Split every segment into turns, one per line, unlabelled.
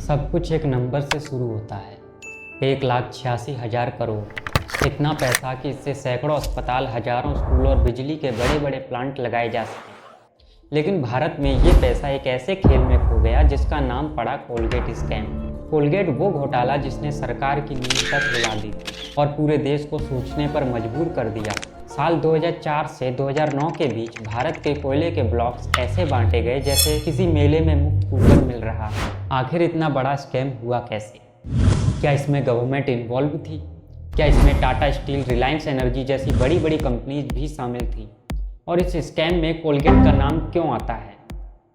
सब कुछ एक नंबर से शुरू होता है। 1,86,000 करोड़। इतना पैसा कि इससे सैकड़ों अस्पताल, हजारों स्कूल और बिजली के बड़े बड़े प्लांट लगाए जा सकें। लेकिन भारत में ये पैसा एक ऐसे खेल में खो गया जिसका नाम पड़ा कोलगेट स्कैम। कोलगेट वो घोटाला जिसने सरकार की नींद तक हिला दी और पूरे देश को सोचने पर मजबूर कर दिया। साल 2004 से 2009 के बीच भारत के कोयले के ब्लॉक्स ऐसे बांटे गए जैसे किसी मेले में मुफ्त कूपन मिल रहा है। आखिर इतना बड़ा स्कैम हुआ कैसे? क्या इसमें गवर्नमेंट इन्वॉल्व थी? क्या इसमें टाटा स्टील, रिलायंस एनर्जी जैसी बड़ी बड़ी कंपनीज भी शामिल थी? और इस स्कैम में कोलगेट का नाम क्यों आता है?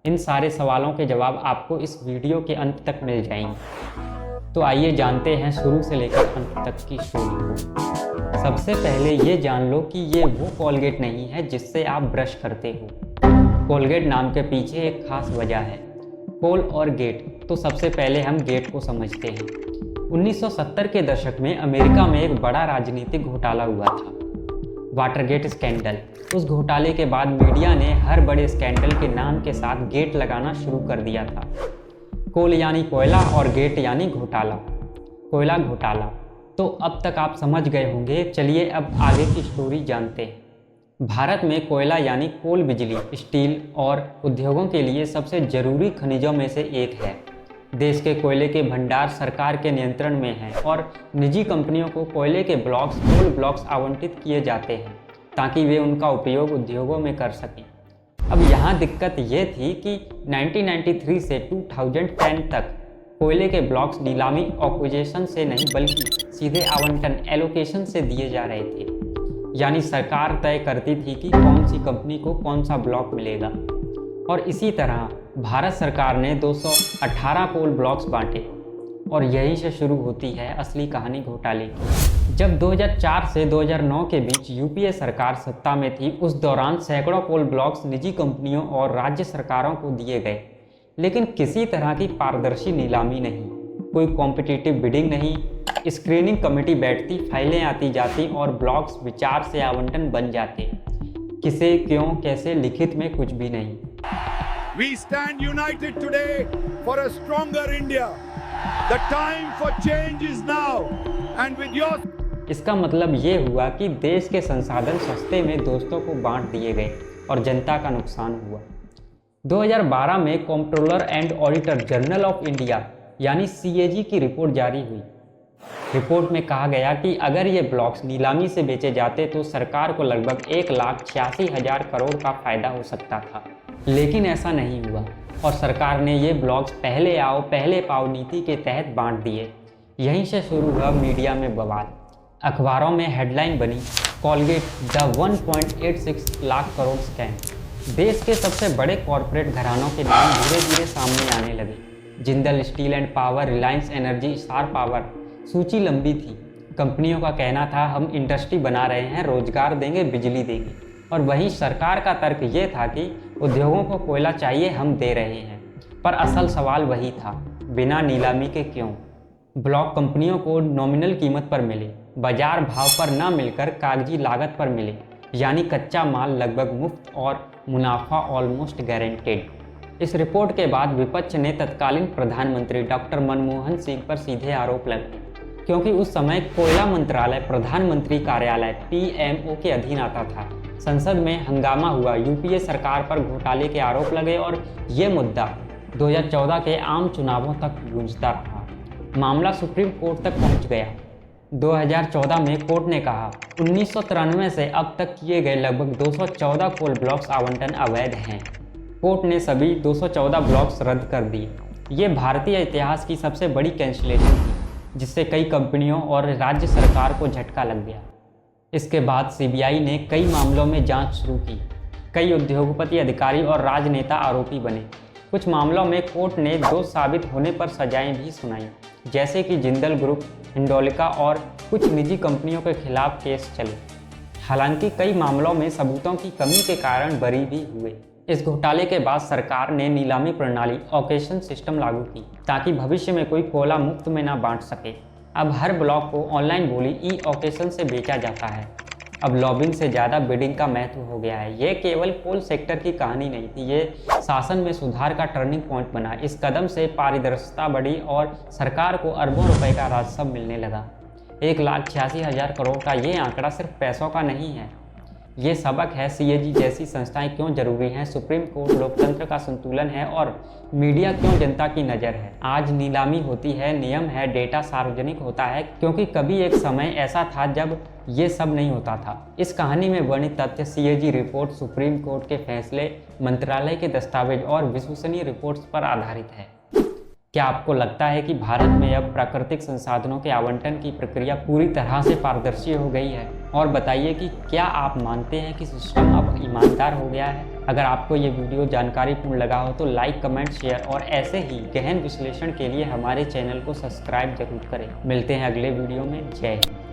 इन सारे सवालों के जवाब आपको इस वीडियो के अंत तक मिल जाएंगे। तो आइए जानते हैं शुरू से लेकर अंत तक की स्टोरी को। सबसे पहले ये जान लो कि ये वो कोलगेट नहीं है जिससे आप ब्रश करते हो। कोलगेट नाम के पीछे एक खास वजह है, कोल और गेट। तो सबसे पहले हम गेट को समझते हैं। 1970 के दशक में अमेरिका में एक बड़ा राजनीतिक घोटाला हुआ था, वाटरगेट स्कैंडल। उस घोटाले के बाद मीडिया ने हर बड़े स्कैंडल के नाम के साथ गेट लगाना शुरू कर दिया था। कोल यानी कोयला और गेट यानी घोटाला, कोयला घोटाला। तो अब तक आप समझ गए होंगे। चलिए अब आगे की स्टोरी जानते हैं। भारत में कोयला यानी कोल बिजली, स्टील और उद्योगों के लिए सबसे जरूरी खनिजों में से एक है। देश के कोयले के भंडार सरकार के नियंत्रण में हैं और निजी कंपनियों को कोयले के ब्लॉक्स, कोल ब्लॉक्स आवंटित किए जाते हैं ताकि वे उनका उपयोग उद्योगों में कर सकें। अब यहाँ दिक्कत ये थी कि 1993 से 2010 तक कोयले के ब्लॉक्स नीलामी ऑक्विजिशन से नहीं बल्कि सीधे आवंटन एलोकेशन से दिए जा रहे थे। यानी सरकार तय करती थी कि कौन सी कंपनी को कौन सा ब्लॉक मिलेगा। और इसी तरह भारत सरकार ने 218 कोल ब्लॉक्स बांटे और यहीं से शुरू होती है असली कहानी घोटाले की। जब 2004 से 2009 के बीच यूपीए सरकार सत्ता में थी, उस दौरान सैकड़ों कोल ब्लॉक्स निजी कंपनियों और राज्य सरकारों को दिए गए, लेकिन किसी तरह की पारदर्शी नीलामी नहीं, कोई कॉम्पिटिटिव बिडिंग नहीं। स्क्रीनिंग कमेटी बैठती, फाइलें आती जाती और ब्लॉक्स विचार से आवंटन बन जाते। किसे, क्यों, कैसे, लिखित में कुछ भी नहीं।
We stand united today for a stronger India. The time for change is now. And with your
इसका मतलब ये हुआ कि देश के संसाधन सस्ते में दोस्तों को बांट दिए गए और जनता का नुकसान हुआ। 2012 में controller and auditor general of India यानी CAG की रिपोर्ट जारी हुई। रिपोर्ट में कहा गया कि अगर ये ब्लॉक्स नीलामी से बेचे जाते तो सरकार को लगभग 1,86,000 करोड़ का फायदा हो सकता था। लेकिन ऐसा नहीं हुआ और सरकार ने ये ब्लॉक्स पहले आओ पहले पाओ नीति के तहत बांट दिए। यहीं से शुरू हुआ मीडिया में बवाल। अखबारों में हेडलाइन बनी, Colgate the 1.86 lakh crore scam. देश के सबसे बड़े कॉरपोरेट घरानों के नाम धीरे धीरे सामने आने लगे। Jindal steel and power, Reliance energy, star power. सूची लंबी थी। कंपनियों का कहना था हम इंडस्ट्री बना रहे हैं, रोजगार देंगे, बिजली देंगे। और वहीं सरकार का तर्क ये था कि उद्योगों को कोयला चाहिए, हम दे रहे हैं। पर असल सवाल वही था, बिना नीलामी के क्यों? ब्लॉक कंपनियों को नॉमिनल कीमत पर मिले, बाजार भाव पर ना मिलकर कागजी लागत पर मिले, यानी कच्चा माल लगभग मुफ्त और मुनाफा ऑलमोस्ट गारंटेड। इस रिपोर्ट के बाद विपक्ष ने तत्कालीन प्रधानमंत्री डॉक्टर मनमोहन सिंह पर सीधे आरोप लगाए, क्योंकि उस समय कोयला मंत्रालय प्रधानमंत्री कार्यालय PMO के अधीन आता था। संसद में हंगामा हुआ, यूपीए सरकार पर घोटाले के आरोप लगे और ये मुद्दा 2014 के आम चुनावों तक गूंजता रहा। मामला सुप्रीम कोर्ट तक पहुंच गया। 2014 में कोर्ट ने कहा 1993 से अब तक किए गए लगभग 214 कोल ब्लॉक्स आवंटन अवैध हैं। कोर्ट ने सभी 214 ब्लॉक्स रद्द कर दिए। ये भारतीय इतिहास की सबसे बड़ी कैंसिलेशन थी, जिससे कई कंपनियों और राज्य सरकार को झटका लग गया। इसके बाद CBI ने कई मामलों में जांच शुरू की। कई उद्योगपति, अधिकारी और राजनेता आरोपी बने। कुछ मामलों में कोर्ट ने दोष साबित होने पर सजाएं भी सुनाई, जैसे कि जिंदल ग्रुप, हिंडोलिका और कुछ निजी कंपनियों के खिलाफ केस चले। हालांकि कई मामलों में सबूतों की कमी के कारण बरी भी हुए। इस घोटाले के बाद सरकार ने नीलामी प्रणाली, ऑक्शन सिस्टम लागू की ताकि भविष्य में कोई कोयला मुफ्त में ना बांट सके। अब हर ब्लॉक को ऑनलाइन बोली, ई ऑक्शन से बेचा जाता है। अब लॉबिंग से ज़्यादा बिडिंग का महत्व हो गया है। ये केवल कोल सेक्टर की कहानी नहीं थी, ये शासन में सुधार का टर्निंग पॉइंट बना। इस कदम से पारदर्शिता बढ़ी और सरकार को अरबों रुपए का राजस्व मिलने लगा। 1,86,000 करोड़ का ये आंकड़ा सिर्फ पैसों का नहीं है, ये सबक है सीएजी जैसी संस्थाएं क्यों जरूरी हैं, सुप्रीम कोर्ट लोकतंत्र का संतुलन है और मीडिया क्यों जनता की नज़र है। आज नीलामी होती है, नियम है, डेटा सार्वजनिक होता है, क्योंकि कभी एक समय ऐसा था जब ये सब नहीं होता था। इस कहानी में वर्णित तथ्य, सीएजी रिपोर्ट, सुप्रीम कोर्ट के फैसले, मंत्रालय के दस्तावेज और विश्वसनीय रिपोर्ट्स पर आधारित है। क्या आपको लगता है कि भारत में अब प्राकृतिक संसाधनों के आवंटन की प्रक्रिया पूरी तरह से पारदर्शी हो गई है? और बताइए कि क्या आप मानते हैं कि सिस्टम अब ईमानदार हो गया है? अगर आपको ये वीडियो जानकारीपूर्ण लगा हो तो लाइक, कमेंट, शेयर और ऐसे ही गहन विश्लेषण के लिए हमारे चैनल को सब्सक्राइब जरूर करें। मिलते हैं अगले वीडियो में। जय हिंद।